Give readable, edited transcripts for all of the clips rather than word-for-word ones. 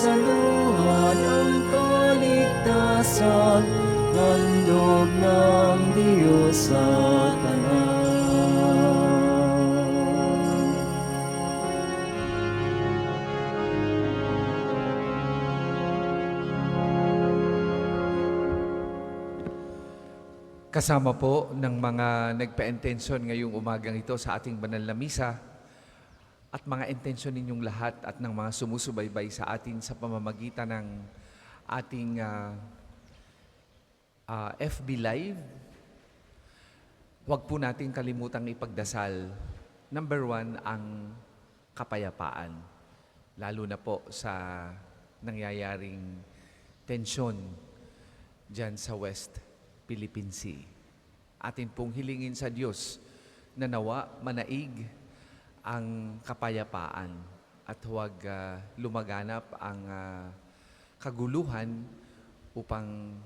saluhan ang kaligtasan, handog ng Diyos sa tanan. Kasama po ng mga nagpa-intensyon ngayong umagang ito sa ating banal na misa at mga intensyon ninyong lahat at ng mga sumusubaybay sa atin sa pamamagitan ng ating FB Live. Huwag po natin kalimutang ipagdasal. Number 1, ang kapayapaan. Lalo na po sa nangyayaring tensyon dyan sa West Philippine Sea. Atin pong hilingin sa Diyos na nawa manaig ang kapayapaan at huwag lumaganap ang kaguluhan upang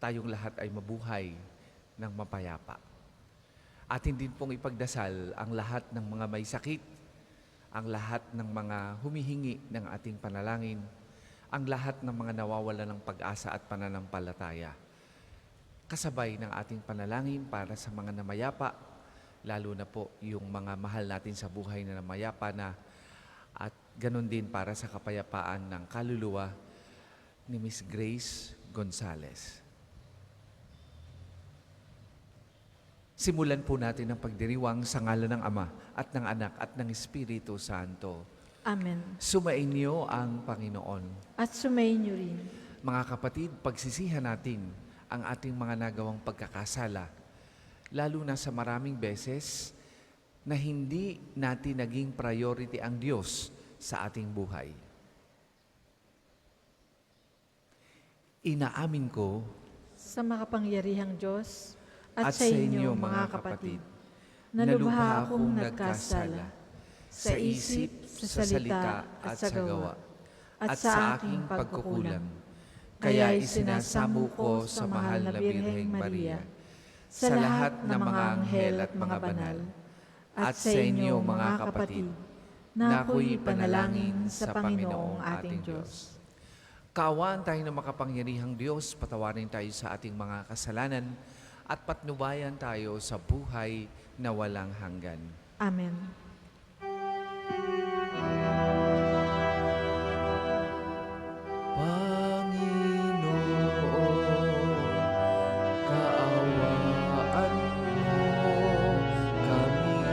tayong lahat ay mabuhay ng mapayapa. Atin din pong ipagdasal ang lahat ng mga may sakit, ang lahat ng mga humihingi ng ating panalangin, ang lahat ng mga nawawala ng pag-asa at pananampalataya. Kasabay ng ating panalangin para sa mga namayapa, lalo na po yung mga mahal natin sa buhay na namayapa na, at ganun din para sa kapayapaan ng kaluluwa ni Miss Grace Gonzales. Simulan po natin ang pagdiriwang sa ngalan ng Ama at ng Anak at ng Espiritu Santo. Amen. Sumainyo ang Panginoon. At sumainyo rin. Mga kapatid, pagsisihan natin ang ating mga nagawang pagkakasala, lalo na sa maraming beses na hindi natin naging priority ang Diyos sa ating buhay. Inaamin ko Sa makapangyarihang Diyos at sa inyo mga kapatid, na lubha akong nagkasala sa isip, sa salita at sa gawa, at sa aking pagkukulang. Kaya isinasamo ko sa mahal na Birheng Maria, sa lahat ng mga anghel at mga banal, at sa inyo mga kapatid, na ako'y panalangin sa Panginoong ating Diyos. Kaawaan tayo ng makapangyarihang Diyos, patawarin tayo sa ating mga kasalanan, at patnubayan tayo sa buhay na walang hanggan. Amen. Kaawaan mo kami.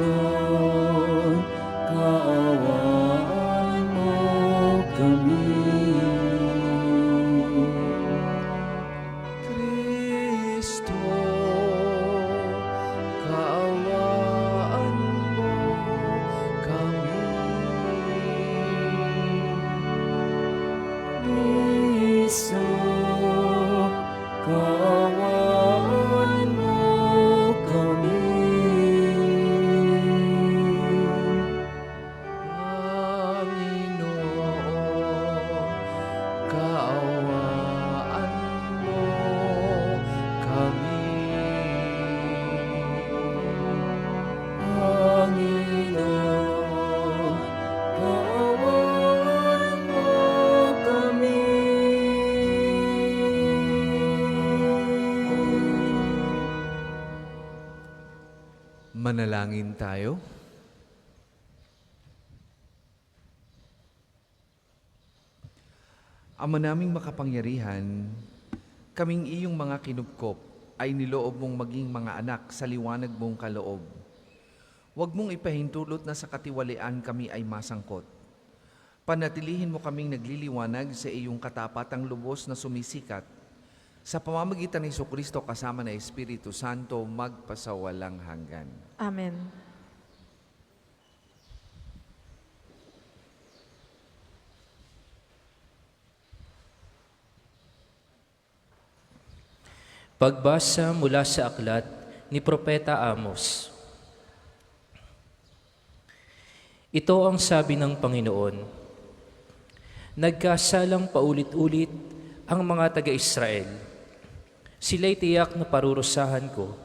Panginoon, kaawaan mo kami. Kristo, kaawaan mo kami. Kristo, kaawaan mo kami. Panginoon, kaawaan mo kami. Panginoon, kaawaan mo kami. Manalangin tayo. Ama naming makapangyarihan, kaming iyong mga kinupkop ay niloob mong maging mga anak sa liwanag mong kaloob. Huwag mong ipahintulot na sa katiwalian kami ay masangkot. Panatilihin mo kaming nagliliwanag sa iyong katapatang lubos na sumisikat. Sa pamamagitan ni Jesucristo kasama na Espiritu Santo, magpasawalang hanggan. Amen. Pagbasa mula sa aklat ni Propeta Amos. Ito ang sabi ng Panginoon, nagkasalang paulit-ulit ang mga taga-Israel. Sila'y tiyak na parurusahan ko,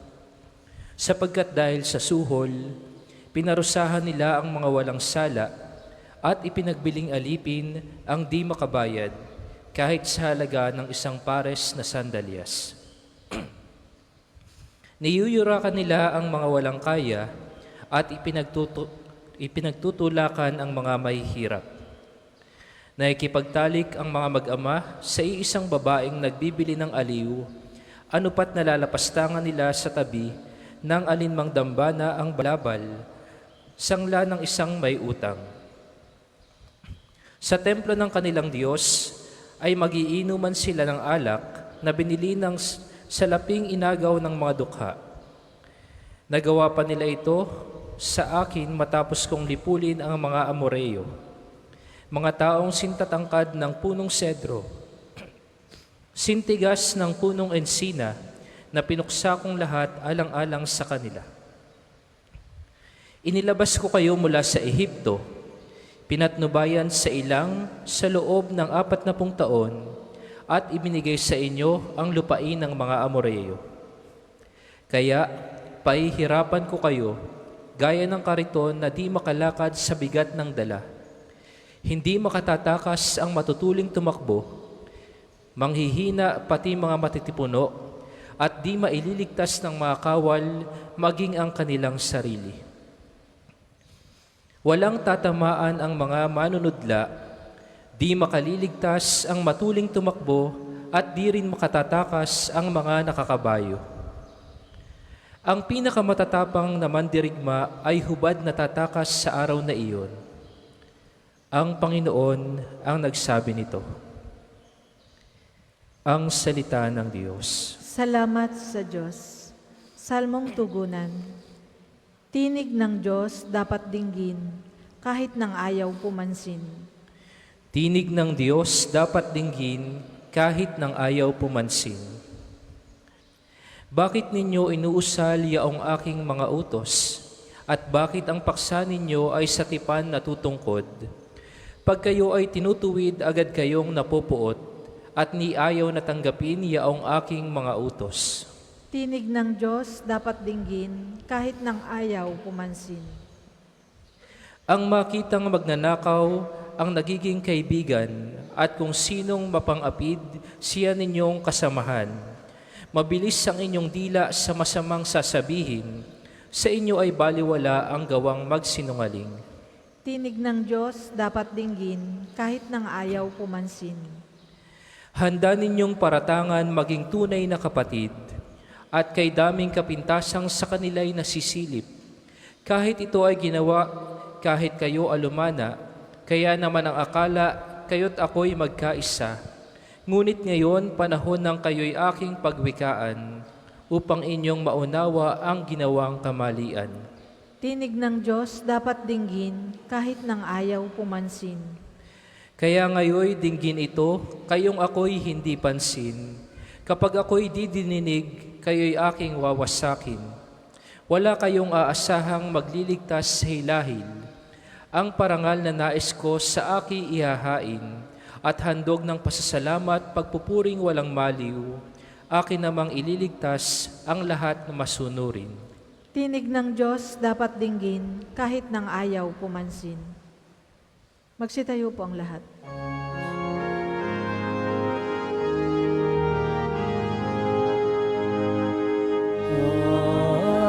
sapagkat dahil sa suhol, Pinarusahan nila ang mga walang sala at ipinagbiling alipin ang di makabayad kahit sa halaga ng isang pares na sandalyas. Niyuyurakan nila ang mga walang kaya at ipinagtutulakan ang mga mahihirap. Naikipagtalik ang mga mag-ama sa iisang babaeng nagbibili ng aliw, anupat nalalapastangan nila sa tabi ng alinmang dambana ang balabal, sangla ng isang may utang. Sa templo ng kanilang Diyos ay magiinuman sila ng alak na binili ng salaping inagaw ng mga dukha. Nagawa pa nila ito sa akin matapos kong lipulin ang mga Amoreo, mga taong sintatangkad ng punong sedro, sintigas ng punong ensina na pinuksa kong lahat alang-alang sa kanila. Inilabas ko kayo mula sa Ehipto, pinatnubayan sa ilang sa loob ng 40 taon at ibinigay sa inyo ang lupain ng mga Amoreo. Kaya pahihirapan ko kayo gaya ng kariton na di makalakad sa bigat ng dala. Hindi makatatakas ang matutuling tumakbo, manghihina pati mga matitipuno at di maililigtas ng mga kawal maging ang kanilang sarili. Walang tatamaan ang mga manunudla, di makaliligtas ang matuling tumakbo at di rin makatatakas ang mga nakakabayo. Ang pinakamatatapang na mandirigma ay hubad na tatakas sa araw na iyon. Ang Panginoon ang nagsabi nito. Ang salita ng Diyos. Salamat sa Diyos. Salmong tugunan. Tinig ng Diyos dapat dinggin, kahit ng ayaw pumansin. Tinig ng Diyos dapat dinggin, kahit ng ayaw pumansin. Bakit ninyo inuusal yaong aking mga utos, at bakit ang paksa ninyo ay sa tipan natutungkod? Pag kayo ay tinutuwid, agad kayong napupuot, at ni ayaw na tanggapin yaong aking mga utos. Tinig ng Diyos dapat dinggin, kahit ng ayaw pumansin. Ang makitang magnanakaw ang nagiging kaibigan, at kung sinong mapang-apid, siya ninyong kasamahan. Mabilis ang inyong dila sa masamang sasabihin, sa inyo ay baliwala ang gawang magsinungaling. Tinig ng Diyos dapat dinggin, kahit ng ayaw pumansin. Handa ninyong paratangan maging tunay na kapatid, at kay daming kapintasang sa kanila'y nasisilip. Kahit ito ay ginawa, kahit kayo alumana, kaya naman ang akala, kayo't ako'y magkaisa. Ngunit ngayon, panahon ng kayo'y aking pagwikaan, upang inyong maunawa ang ginawang kamalian. Tinig ng Diyos dapat dinggin, kahit ng ayaw pumansin. Kaya ngayoy dinggin ito, kayong ako'y hindi pansin. Kapag ako'y didininig, kayo'y aking wawasakin. Wala kayong aasahang magliligtas sa hilahil. Ang parangal na nais ko sa aki ihahain, at handog ng pasasalamat pagpupuring walang maliw, akin namang ililigtas ang lahat na masunurin. Tinig ng Diyos dapat dinggin, kahit ng ayaw pumansin. Magsitayo po ang lahat.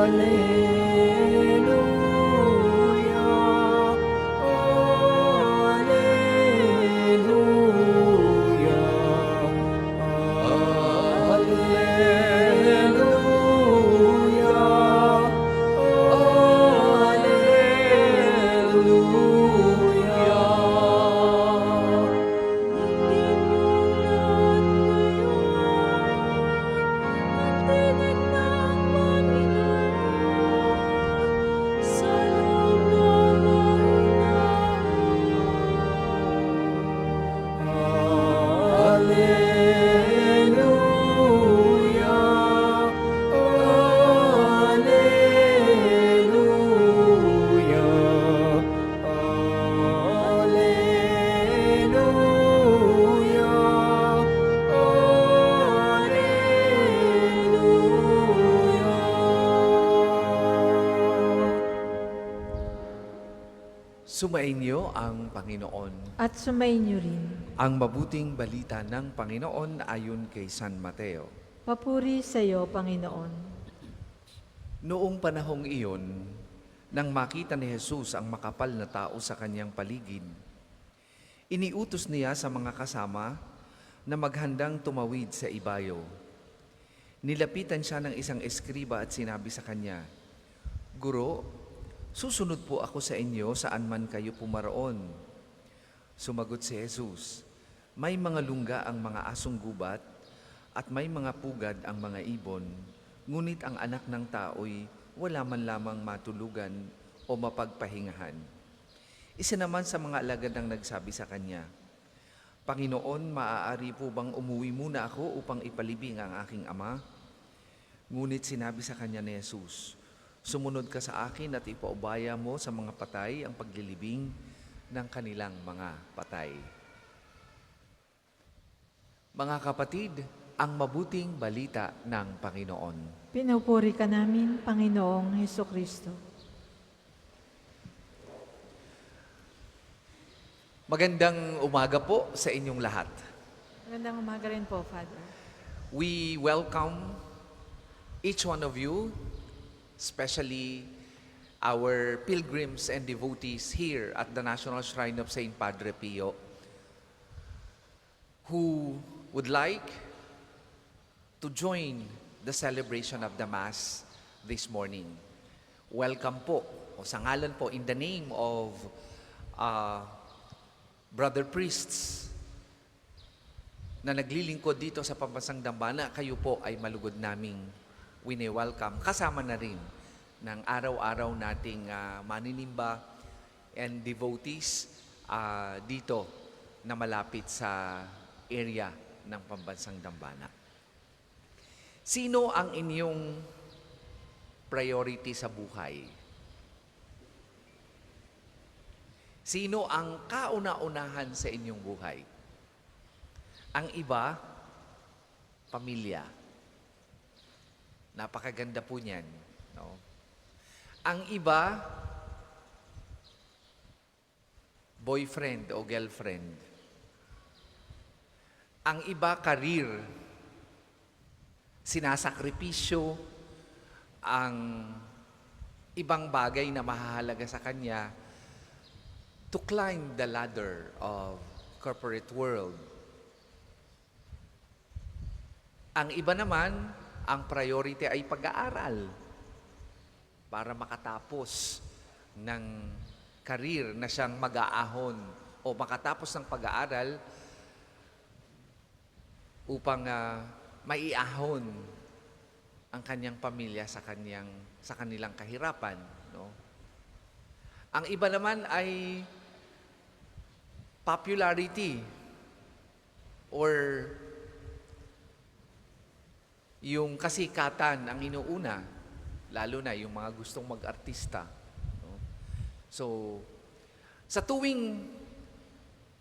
Hallelujah, Hallelujah, Hallelujah. Sumainyo ang Panginoon. At sumainyo rin. Ang mabuting balita ng Panginoon ayon kay San Mateo. Papuri sa iyo, Panginoon. Noong panahong iyon, nang makita ni Jesus ang makapal na tao sa kanyang paligid, iniutos niya sa mga kasama na maghandang tumawid sa ibayo. Nilapitan siya ng isang eskriba at sinabi sa kanya, "Guro, susunod po ako sa inyo saan man kayo pumaroon." Sumagot si Jesus, "May mga lungga ang mga asong gubat at may mga pugad ang mga ibon, ngunit ang anak ng tao'y wala man lamang matulugan o mapagpahingahan." Isa naman sa mga alagad ang nagsabi sa kanya, "Panginoon, maaari po bang umuwi muna ako upang ipalibing ang aking ama?" Ngunit sinabi sa kanya ni Jesus, "Sumunod ka sa akin at ipaubaya mo sa mga patay ang paglilibing ng kanilang mga patay." Mga kapatid, ang mabuting balita ng Panginoon. Pinupuri ka namin, Panginoong Hesukristo. Magandang umaga po sa inyong lahat. Magandang umaga rin po, Father. We welcome each one of you, especially our pilgrims and devotees here at the National Shrine of St. Padre Pio, who would like to join the celebration of the Mass this morning. Welcome po, o sa ngalan po, in the name of brother priests na naglilingkod dito sa Pambansang Dambana, kayo po ay malugod naming wini-welcome. Kasama na rin ng araw-araw nating maninimba and devotees dito na malapit sa area ng Pambansang Dambana. Sino ang inyong priority sa buhay? Sino ang kauna-unahan sa inyong buhay? Ang iba, pamilya. Napakaganda po niyan. No? Ang iba, boyfriend o girlfriend. Ang iba, career. Sinasakripisyo ang ibang bagay na mahahalaga sa kanya to climb the ladder of corporate world. Ang iba naman, ang priority ay pag-aaral para makatapos ng career na siyang mag-aahon o makatapos ng pag-aaral upang maiahon ang kanyang pamilya sa kanilang kahirapan, no? Ang iba naman ay popularity or yung kasikatan ang inuuna, lalo na yung mga gustong mag-artista, no? So, sa tuwing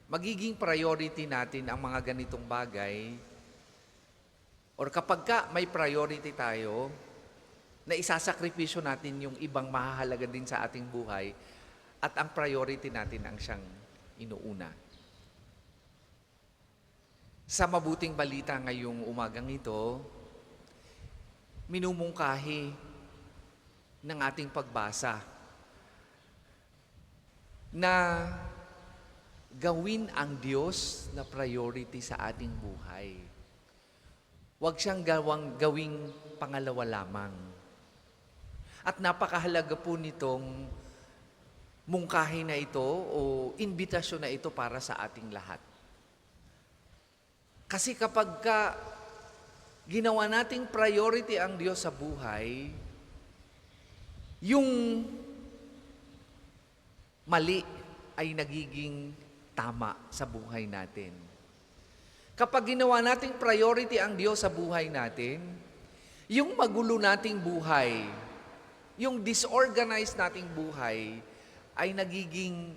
magiging priority natin ang mga ganitong bagay, or kapag ka may priority tayo, na isasakripisyo natin yung ibang mahahalaga din sa ating buhay, at ang priority natin ang siyang inuuna. Sa mabuting balita ngayong umagang ito, minumungkahi ng ating pagbasa na gawin ang Diyos na priority sa ating buhay. Huwag siyang gawing pangalawa lamang. At napakahalaga po nitong mungkahi na ito o imbitasyon na ito para sa ating lahat. Kasi kapag ginawa nating priority ang Diyos sa buhay, yung mali ay nagiging tama sa buhay natin. Kapag ginawa nating priority ang Diyos sa buhay natin, yung magulo nating buhay, yung disorganized nating buhay, ay nagiging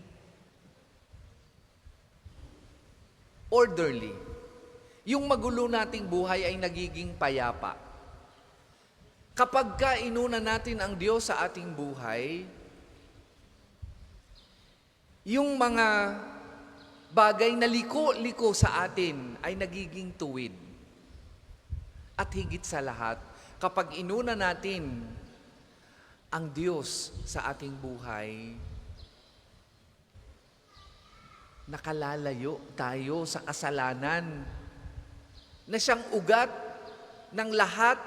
orderly. Yung magulo nating buhay ay nagiging payapa. Kapag inuna natin ang Diyos sa ating buhay, yung mga bagay na liko-liko sa atin ay nagiging tuwid. At higit sa lahat, kapag inuna natin ang Diyos sa ating buhay, nakalalayo tayo sa kasalanan na siyang ugat ng lahat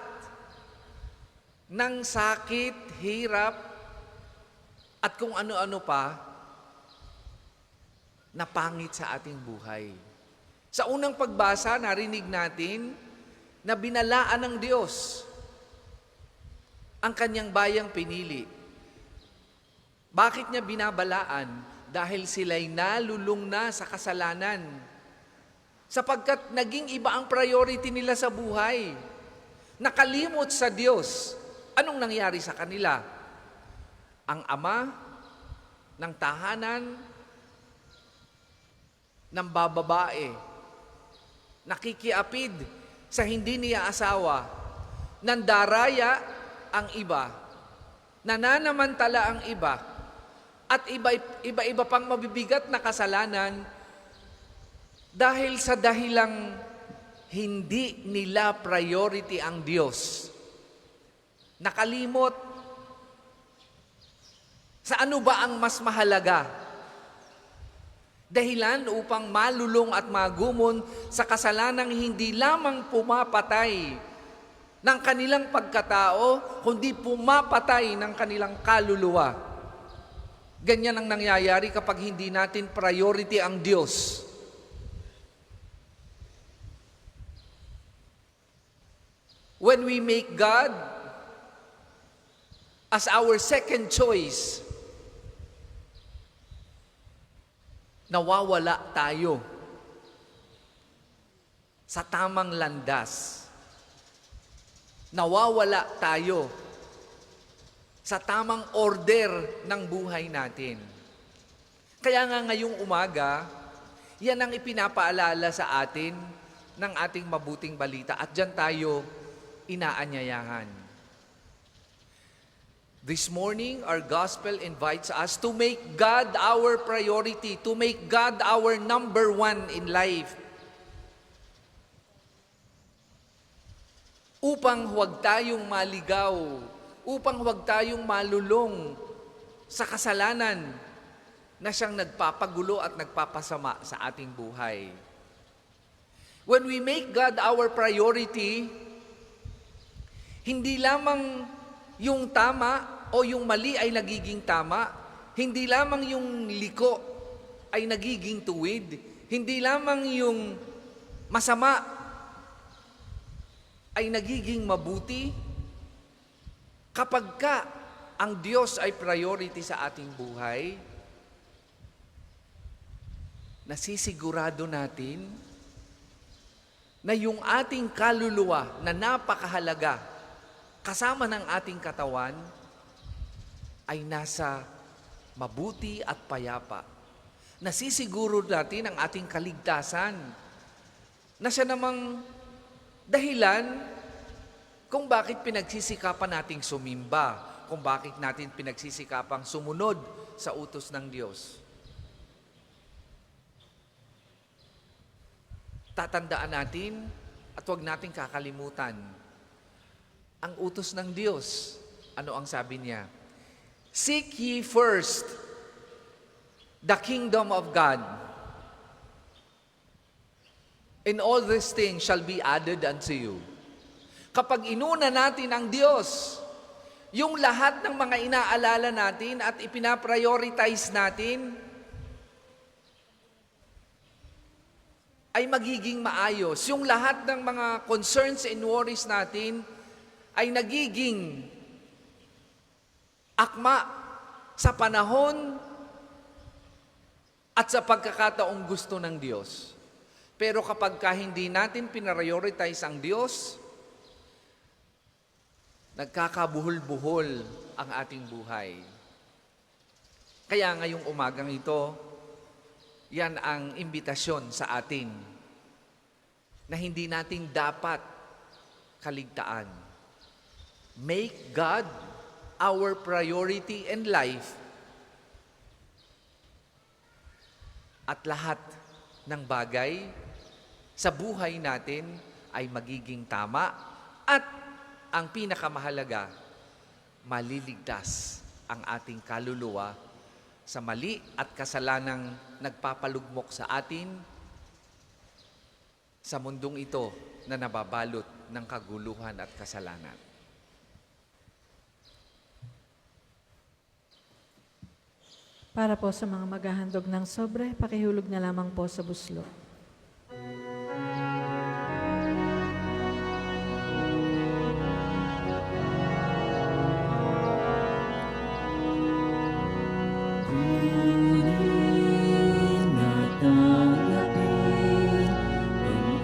ng sakit, hirap, at kung ano-ano pa na pangit sa ating buhay. Sa unang pagbasa, narinig natin na binalaan ng Diyos ang kanyang bayang pinili. Bakit niya binabalaan? Dahil sila'y nalulung na sa kasalanan. Sapagkat naging iba ang priority nila sa buhay. Nakalimot sa Diyos. Anong nangyari sa kanila? Ang ama ng tahanan ng bababae, nakikiapid sa hindi niya asawa, nandaraya ang iba, nananamantala ang iba, at iba-iba pang mabibigat na kasalanan dahil sa dahilang hindi nila priority ang Diyos. Nakalimot. Sa ano ba ang mas mahalaga? Dahilan upang malulong at magumon sa kasalanang hindi lamang pumapatay ng kanilang pagkatao, kundi pumapatay ng kanilang kaluluwa. Ganyan ang nangyayari kapag hindi natin priority ang Diyos. When we make God as our second choice, nawawala tayo sa tamang landas. Nawawala tayo sa tamang order ng buhay natin. Kaya nga ngayong umaga, yan ang ipinapaalala sa atin ng ating mabuting balita at dyan tayo inaanyayahan. This morning, our gospel invites us to make God our priority, to make God our number one in life. Upang huwag tayong maligaw, upang huwag tayong malulong sa kasalanan na siyang nagpapagulo at nagpapasama sa ating buhay. When we make God our priority, hindi lamang yung tama o yung mali ay nagiging tama, hindi lamang yung liko ay nagiging tuwid, hindi lamang yung masama ay nagiging mabuti, kapag ka ang Diyos ay priority sa ating buhay, nasisigurado natin na yung ating kaluluwa na napakahalaga kasama ng ating katawan ay nasa mabuti at payapa. Nasisiguro natin ang ating kaligtasan na siya namang dahilan kung bakit pinagsisikapan nating sumimba, kung bakit natin pinagsisikapang sumunod sa utos ng Diyos. Tatandaan natin at huwag nating kakalimutan ang utos ng Diyos. Ano ang sabi niya? Seek ye first the kingdom of God, and all these things shall be added unto you. Kapag inuna natin ang Diyos, yung lahat ng mga inaalala natin at ipinaprioritize natin, ay magiging maayos. Yung lahat ng mga concerns and worries natin ay nagiging akma sa panahon at sa pagkakataong gusto ng Diyos. Pero kapag hindi natin pinarioritize ang Diyos, nagkakabuhol-buhol ang ating buhay. Kaya ngayong umagang ito, yan ang imbitasyon sa atin na hindi natin dapat kaligtaan. Make God our priority in life. at lahat ng bagay sa buhay natin ay magiging tama at ang pinakamahalaga, maliligtas ang ating kaluluwa sa mali at kasalanang nagpapalugmok sa atin sa mundong ito na nababalot ng kaguluhan at kasalanan. Para po sa mga maghahandog ng sobre, pakihulog na lamang po sa buslo. Kunin at tanggapin ang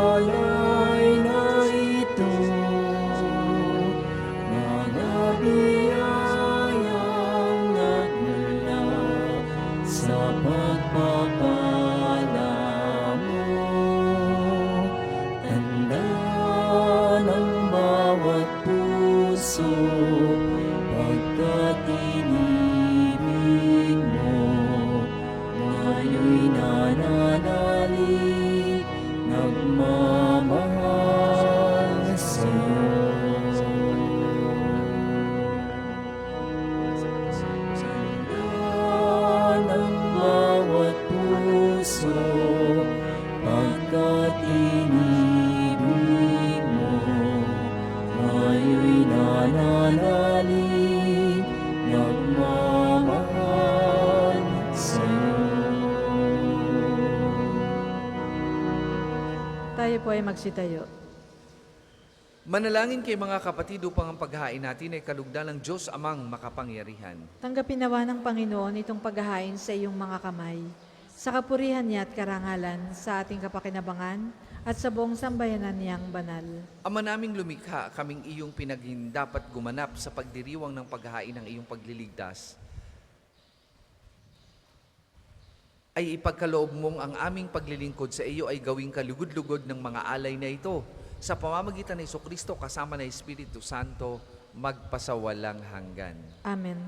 alay na ito, mga biyayang nagmula sa pagpapala mo. Tanda ng bawat puso, pagkat inibig mo, ngayon'y nananalig, nagmamahal sa'yo. Tanda ng bawat puso, pagkat inibig mo, ngayon'y nananalig, nagmamahal sa'yo. Tayo po ay magsitayo. Manalangin kay mga kapatid upang ang paghahain natin ay kalugdan ng Diyos Amang makapangyarihan. Tanggapin nawa ng Panginoon itong paghahain sa iyong mga kamay, sa kapurihan niya at karangalan, sa ating kapakinabangan, at sa buong sambayanan niyang banal. Ama naming lumikha, kaming iyong pinaghin dapat gumanap sa pagdiriwang ng paghahain ng iyong pagliligtas, ay ipagkaloob mong ang aming paglilingkod sa iyo ay gawing kalugod-lugod ng mga alay na ito. Sa pamamagitan ng Jesucristo kasama ng Espiritu Santo, magpasawalang hanggan. Amen.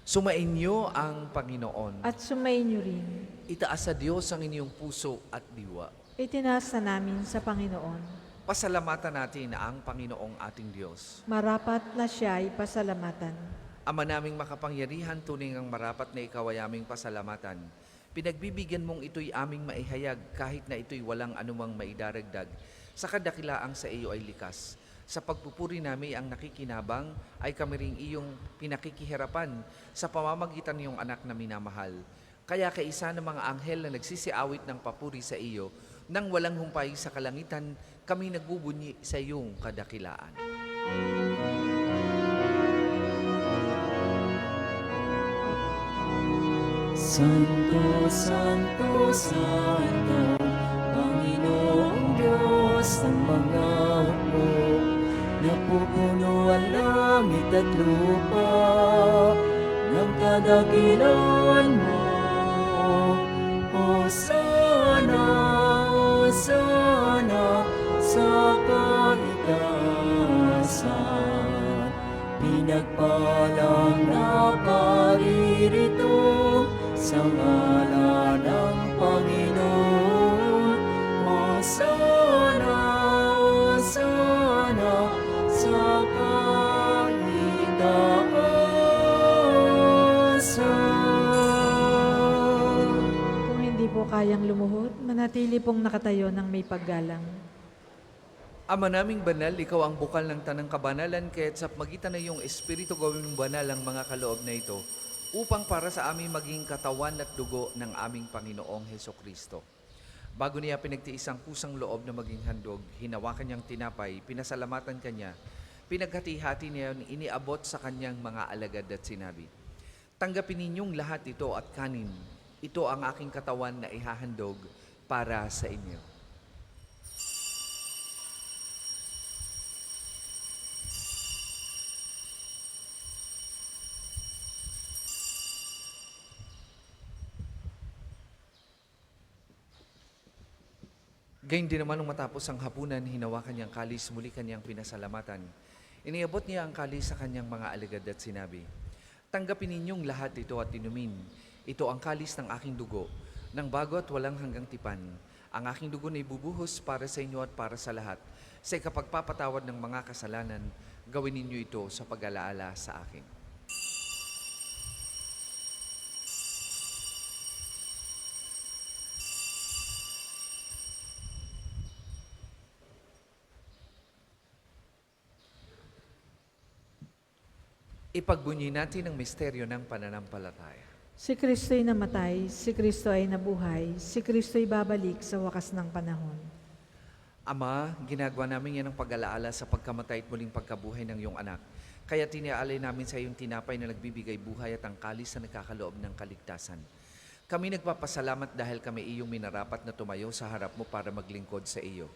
Sumainyo ang Panginoon. At sumainyo rin, Itaas sa Diyos ang inyong puso at diwa. itinaas na namin sa Panginoon. Pasalamatan natin ang Panginoong ating Diyos. Marapat na siya ay pasalamatan. Ama naming makapangyarihan, tunay ang marapat na ikaw ay aming pasalamatan. Pinagbibigyan mong ito'y aming maihayag kahit na ito'y walang anumang maidaragdag. Sa kadakilaang sa iyo ay likas. Sa pagpupuri namin ang nakikinabang ay kami ring iyong pinakikihirapan sa pamamagitan ng iyong anak na minamahal. Kaya kaisa ng mga anghel na nagsisiawit ng papuri sa iyo, nang walang humpay sa kalangitan, kami nagbubunyi sa iyong kadakilaan. Santo, Santo, Santo, Panginoong Diyos ng mga hukbo, napupuno ang langit at lupa ng kadakilaan mo. Hosana, Hosana sa kaitaasan, pinagpalang na paririto sa ngalan ng Panginoon. Hosana, Hosana sa kaitaasan. Kung hindi po kayang lumuhod, manatili pong nakatayo ng may paggalang. Ama naming banal, ikaw ang bukal ng tanang kabanalan, kaya't sa magitan na iyong Espiritu gawin mong banal ang mga kaloob na ito, upang para sa aming maging katawan at dugo ng aming Panginoong Hesukristo. Bago niya pinagtiis ang kusang loob na maging handog, hinawakan niyang tinapay, pinasalamatan kanya, pinaghati-hati niya yun, iniabot sa kanyang mga alagad at sinabi, "Tanggapin ninyong lahat ito at kanin. Ito ang aking katawan na ihahandog para sa inyo." Gayun din naman nung matapos ang hapunan, hinawakan niyang kalis, muli kanyang pinasalamatan. Iniabot niya ang kalis sa kanyang mga alagad at sinabi, "Tanggapin ninyong lahat ito at inumin. Ito ang kalis ng aking dugo, ng bago at walang hanggang tipan. Ang aking dugo na ibubuhos para sa inyo at para sa lahat. Sa ikapagpapatawad ng mga kasalanan, gawin ninyo ito sa pag-alaala sa akin. Ipagbunyi natin ang misteryo ng pananampalataya. Si Kristo'y namatay, si Kristo ay nabuhay, si Kristo'y babalik sa wakas ng panahon. Ama, ginagawa namin yan ang pag-alaala sa pagkamatay at muling pagkabuhay ng iyong anak. Kaya tiniaalay namin sa iyong tinapay na nagbibigay buhay at ang kalis na nagkakaloob ng kaligtasan. Kami nagpapasalamat dahil kami iyong minarapat na tumayo sa harap mo para maglingkod sa iyo.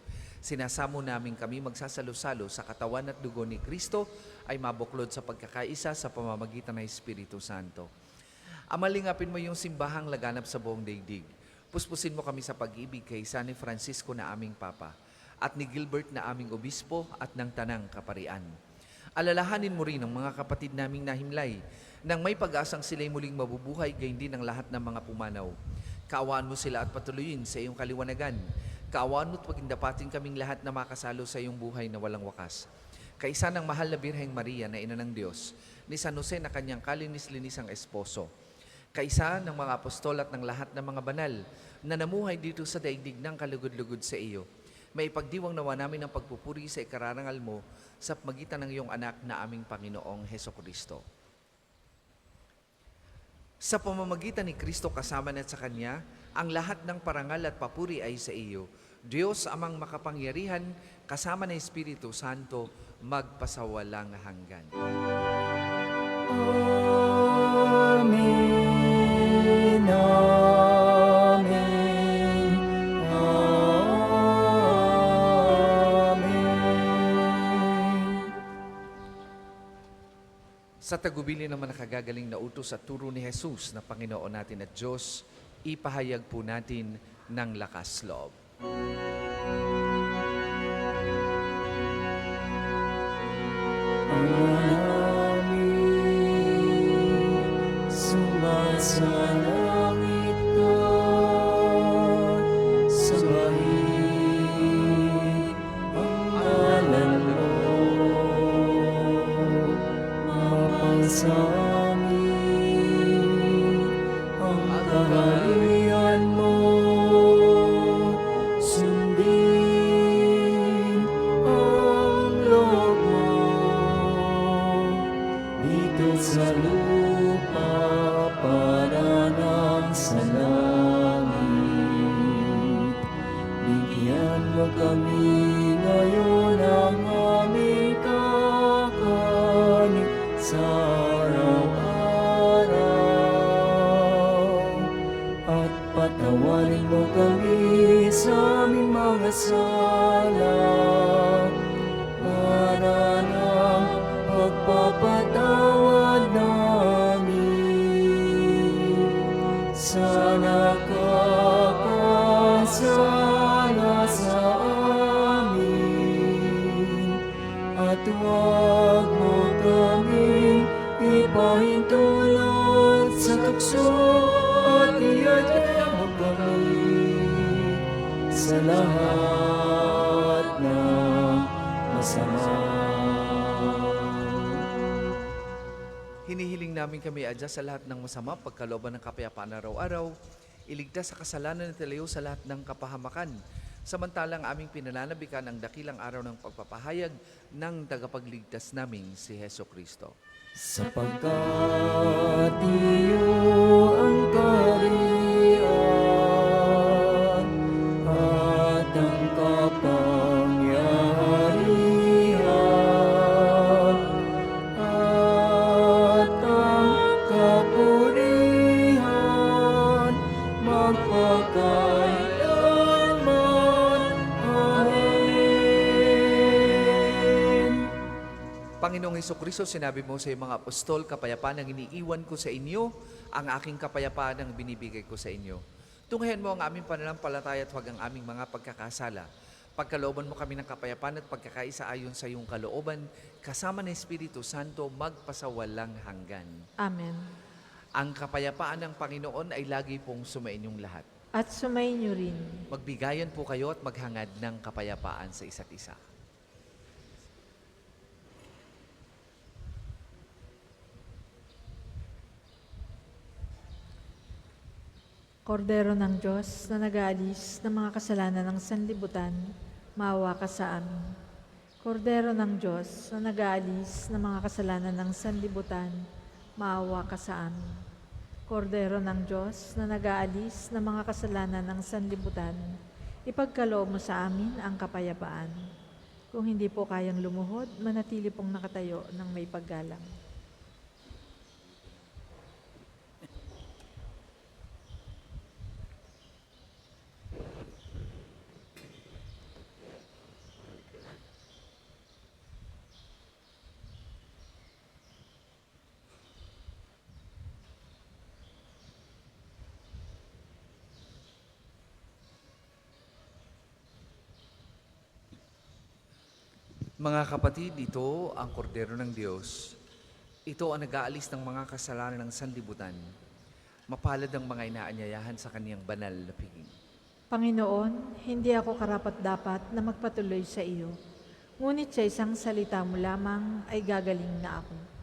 Sinasamo namin kami magsasalo-salo sa katawan at dugo ni Kristo ay mabuklod sa pagkakaisa sa pamamagitan ng Espiritu Santo. Ama, lingapin mo yung simbahang laganap sa buong daigdig. Puspusin mo kami sa pag-ibig kay San Francisco na aming Papa at ni Gilbert na aming Obispo at ng Tanang Kaparian. Alalahanin mo rin ang mga kapatid naming nahimlay nang may pag-asang sila'y muling mabubuhay gayon din ang lahat ng mga pumanaw. Kaawaan mo sila at patuloyin sa iyong kaliwanagan. Kaawaan mo at pagindapatin kaming lahat na makasalo sa iyong buhay na walang wakas. Kaisa ng mahal na Birheng Maria na Ina ng Diyos, ni San Jose na kanyang kalinis-linisang esposo, kaisa ng mga apostol at ng lahat ng mga banal na namuhay dito sa daigdig ng kalugod-lugod sa iyo, may ipagdiwang nawa namin ang pagpupuri sa ikararangal mo sa magitan ng iyong anak na aming Panginoong Hesukristo. Sa pamamagitan ni Kristo kasama na sa Kanya, ang lahat ng parangal at papuri ay sa iyo, Diyos amang makapangyarihan, kasama ng Espiritu Santo, magpasawalang hanggan. Amen. Amen. Amen. Sa tagubilin naman nakagagaling na utos at turo ni Jesus na Panginoon natin at Diyos, ipahayag po natin ng lakas loob. Amin. Sumasalangit ka, sambahin ang ngalan mo. Mapasamin ang kaharian mo. Sundin ang loob mo dito sa lupa para nang sa langit. Bigyan mo kami ngayon ng aming kakanin sa araw-araw. At patawarin mo kami sa aming mga sala para ng pagpapatawad namin sa nakakasala sa amin. At huwag mo kaming ipahintulot sa tukso at iyan mo kami sa lahat ng masama. Hinihiling namin kami adya sa lahat ng masama, pagkalooban ng kapayapaan araw-araw, iligtas sa kasalanan at ilayo sa lahat ng kapahamakan. Samantalang aming pinananabikan ang dakilang araw ng pagpapahayag ng tagapagligtas naming si Heso Kristo. Sapagkat iyo ang kaharian at ang kapangyarihan at ang kapurihan magpakailanman. Amen. Panginoong Hesukristo, sinabi mo sa iyong mga apostol, kapayapaan ang iniiwan ko sa inyo, ang aking kapayapaan ang binibigay ko sa inyo. Tunghayan mo ang aming pananampalataya at huwag ang aming mga pagkakasala. Pagkalooban mo kami ng kapayapaan at pagkakaisa ayon sa iyong kalooban, kasama ng Espiritu Santo, magpasawalang hanggan. Amen. Ang kapayapaan ng Panginoon ay lagi pong sumainyong lahat. at sumainyo rin. Magbigayan po kayo at maghangad ng kapayapaan sa isa't isa. Kordero ng Diyos na nag-aalis ng mga kasalanan ng sanlibutan, maawa ka sa amin. Kordero ng Diyos na nag-aalis ng mga kasalanan ng sanlibutan, maawa ka sa amin. Kordero ng Diyos na nag-aalis ng mga kasalanan ng sanlibutan, ipagkaloob mo sa amin ang kapayapaan. Kung hindi po kayang lumuhod, manatili pong nakatayo ng may paggalang. Mga kapatid, ito ang kordero ng Diyos. Ito ang nag-aalis ng mga kasalanan ng sanlibutan. Mapalad ang mga inaanyayahan sa kaniyang banal na piging. Panginoon, hindi ako karapat-dapat na magpatuloy sa iyo. Ngunit sa isang salita mo lamang ay gagaling na ako.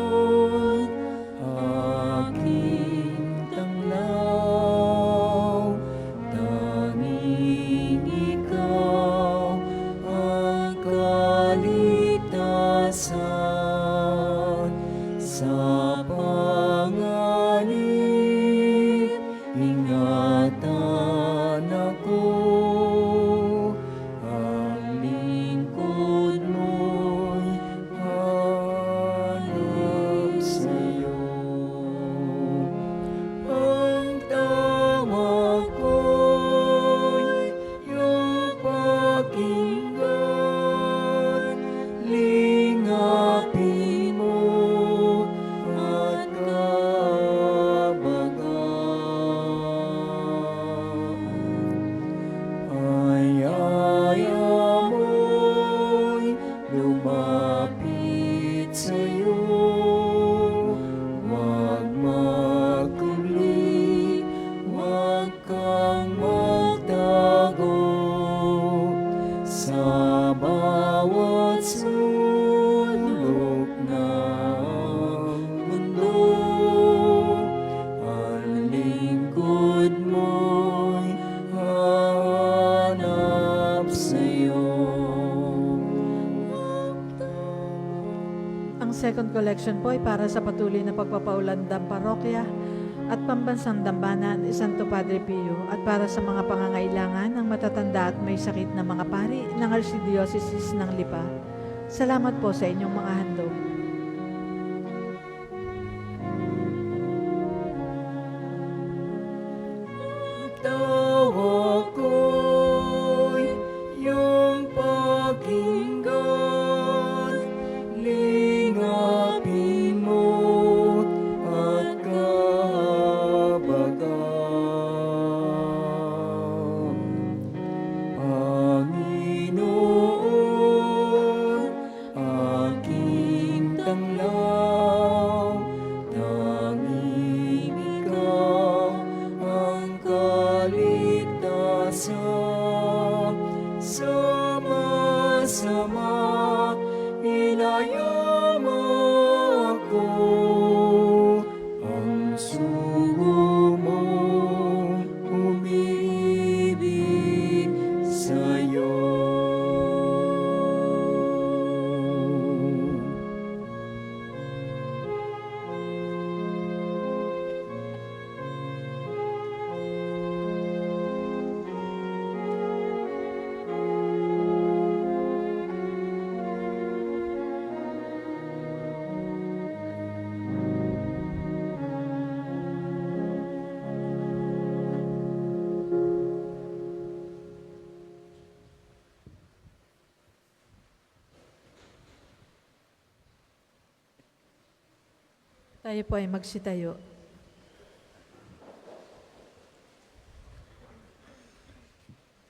Panginoon, aking tanglaw, tanging ikaw ang kaligtasan. Sa panganib, ingatan ako, ang lingkod mo'y hanap sa'yo. Ang tawag ko'y iyong pakinggan, lingapin mo at kabagan. Ayaya mo'y lumapit sa'yo, huwag magkuli, huwag kang magtago. Sa bawat sulok ng mundo, ang lingkod mo'y hanap sa'yo. Ang second collection po ay para sa patuloy na pagpapaulandang parokya at pambansang dambana ni Santo Padre Pio at para sa mga pangangailangan ng matatanda at may sakit na mga pari ng Archdiocese ng Lipa. Salamat po sa inyong mga handog. Tawag ko'y iyong pakinggan, lingapin mo at kabagan. Panginoon, aking tanglaw, tanging ikaw ang kaligtasan. Sama-sama inaya mo ako, ang sugo mo umiibig sa'yo. Tayo po ay magsitayo.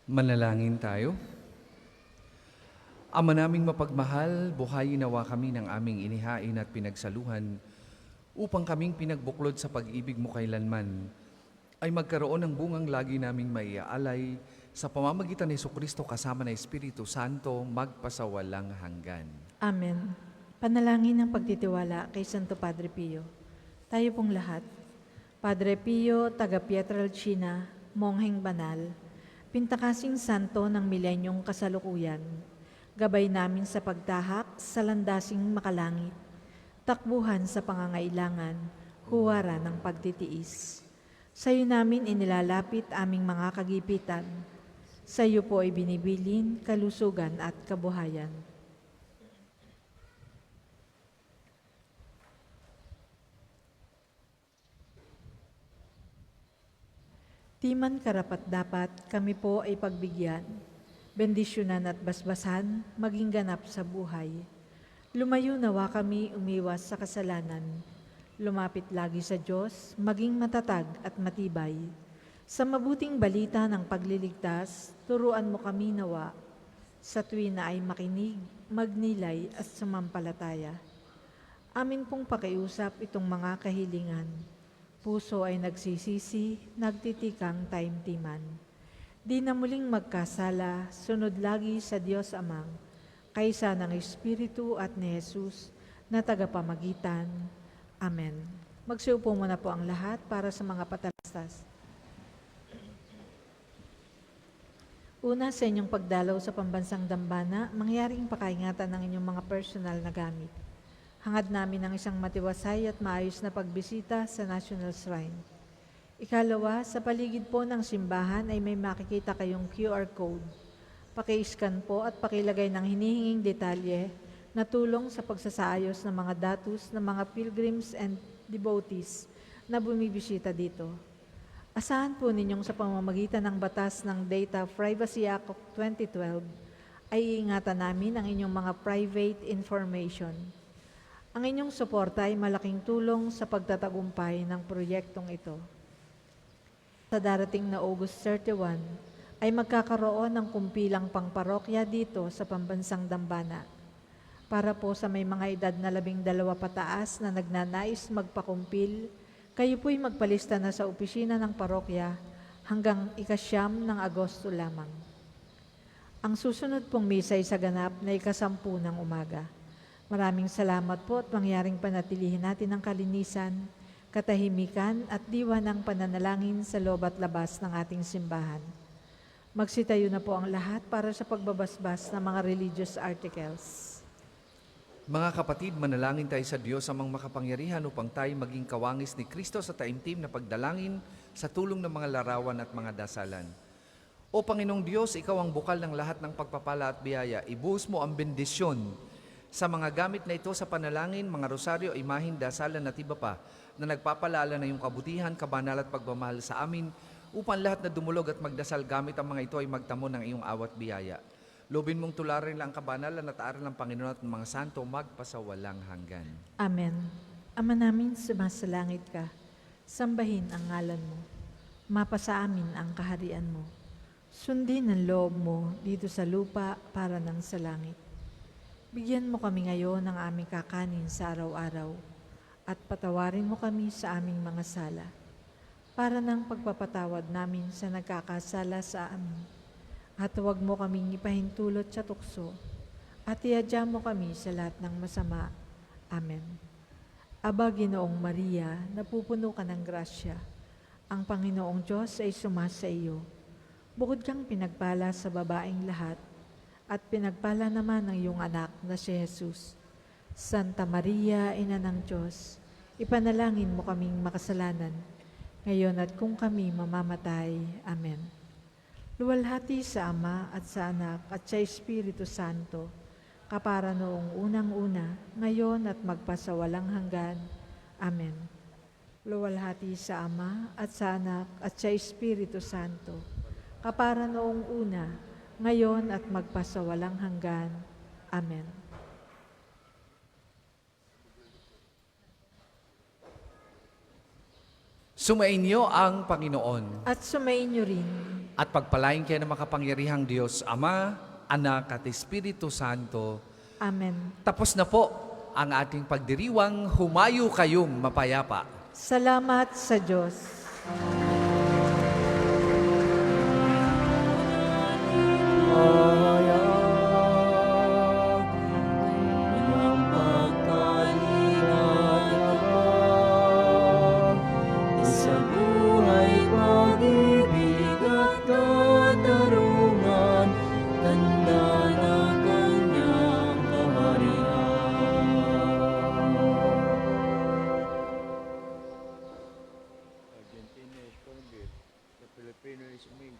Manalangin tayo. Ama naming mapagmahal, buhayin nawa kami ng aming inihain at pinagsaluhan upang kaming pinagbuklod sa pag-ibig mo kailanman ay magkaroon ng bungang lagi naming maiaalay sa pamamagitan ni Jesucristo kasama ng Espiritu Santo magpasawalang hanggan. Amen. Panalangin ng pagtitiwala kay Santo Padre Pio. Tayo pong lahat. Padre Pio, taga Pietrelcina, mongheng banal, pintakasing santo ng milenyong kasalukuyan, gabay namin sa pagtahak sa landasing makalangit, takbuhan sa pangangailangan, huwara ng pagtitiis. Sa iyo namin inilalapit aming mga kagipitan. Sa iyo po ay binibilin, kalusugan at kabuhayan. Di man karapat-dapat, kami po ay pagbigyan, bendisyonan at basbasan, maging ganap sa buhay. Lumayo nawa kami umiwas sa kasalanan, lumapit lagi sa Diyos, maging matatag at matibay. Sa mabuting balita ng pagliligtas, turuan mo kami nawa, sa tuwin na ay makinig, magnilay at sumampalataya. Amin pong pakiusap itong mga kahilingan. Puso ay nagsisisi, nagtitikang taimtiman. Di na muling magkasala, sunod lagi sa Diyos Amang, kaysa ng Espiritu at ni Jesus na tagapamagitan. Amen. Magsiupo muna po ang lahat para sa mga patalastas. Una, sa inyong pagdalaw sa pambansang dambana, mangyaring pakaingatan ng inyong mga personal na gamit. Hangad namin ang isang matiwasay at maayos na pagbisita sa National Shrine. Ikalawa, sa paligid po ng simbahan ay may makikita kayong QR code. Paki-scan po at pakilagay ng hinihinging detalye na tulong sa pagsasaayos ng mga datos ng mga pilgrims and devotees na bumibisita dito. Asahan po ninyong sa pamamagitan ng batas ng Data Privacy Act of 2012 ay iingatan namin ang inyong mga private information. Ang inyong suporta ay malaking tulong sa pagtatagumpay ng proyektong ito. Sa darating na August 31, ay magkakaroon ng kumpilang pangparokya dito sa pambansang dambana. Para po sa may mga edad na 12 pataas na nagnanais magpakumpil, kayo po'y magpalista na sa opisina ng parokya hanggang ika-9 ng Agosto lamang. Ang susunod pong misa ay sa ganap na ika-10 ng umaga. Maraming salamat po at mangyaring panatilihin natin ang kalinisan, katahimikan at diwa ng pananalangin sa loob at labas ng ating simbahan. Magsitayo na po ang lahat para sa pagbabasbas ng mga religious articles. Mga kapatid, manalangin tayo sa Diyos amang makapangyarihan upang tayo maging kawangis ni Kristo sa taimtim na pagdalangin sa tulong ng mga larawan at mga dasalan. O Panginoong Diyos, Ikaw ang bukal ng lahat ng pagpapala at biyaya. Ibuhos mo ang bendisyon sa mga gamit na ito sa panalangin, mga rosaryo, imahin, dasalan at iba pa na nagpapalala na iyong kabutihan, kabanal at pagmamahal sa amin upang lahat na dumulog at magdasal gamit ang mga ito ay magtamo ng iyong awat biyaya. Lobin mong tularin lang kabanalan at aral ng Panginoon at ng mga santo magpasawalang hanggan. Amen. Ama namin, sumasalangit ka. Sambahin ang ngalan mo. Mapasa amin ang kaharian mo. Sundin ang loob mo dito sa lupa para nang sa langit. Bigyan mo kami ngayon ng aming kakanin sa araw-araw at patawarin mo kami sa aming mga sala para ng pagpapatawad namin sa nagkakasala sa amin. At huwag mo kaming ipahintulot sa tukso at iadya mo kami sa lahat ng masama. Amen. Aba, Ginoong Maria, napupuno ka ng grasya. Ang Panginoong Diyos ay sumasa iyo. Bukod kang pinagpala sa babaeng lahat, at pinagpala naman ng iyong anak na si Jesus. Santa Maria, Ina ng Diyos, ipanalangin mo kaming makasalanan, ngayon at kung kami mamamatay. Amen. Luwalhati sa Ama at sa Anak at sa Espiritu Santo, kapara noong unang-una, ngayon at magpasawalang hanggan. Amen. Luwalhati sa Ama at sa Anak at sa Espiritu Santo, kapara noong una, ngayon at magpasawalang hanggan. Amen. Sumainyo ang Panginoon At sumainyo rin. at pagpalain kayo ng makapangyarihang Diyos, Ama, Anak at Espiritu Santo. Amen. Tapos na po ang ating pagdiriwang, humayo kayong mapayapa. Salamat sa Diyos. Ang pagkalingayaman, isang buhay, pag-ibig at katarungan, tanda ng kanyang kaharian. Argentina is convert, the Filipino is made.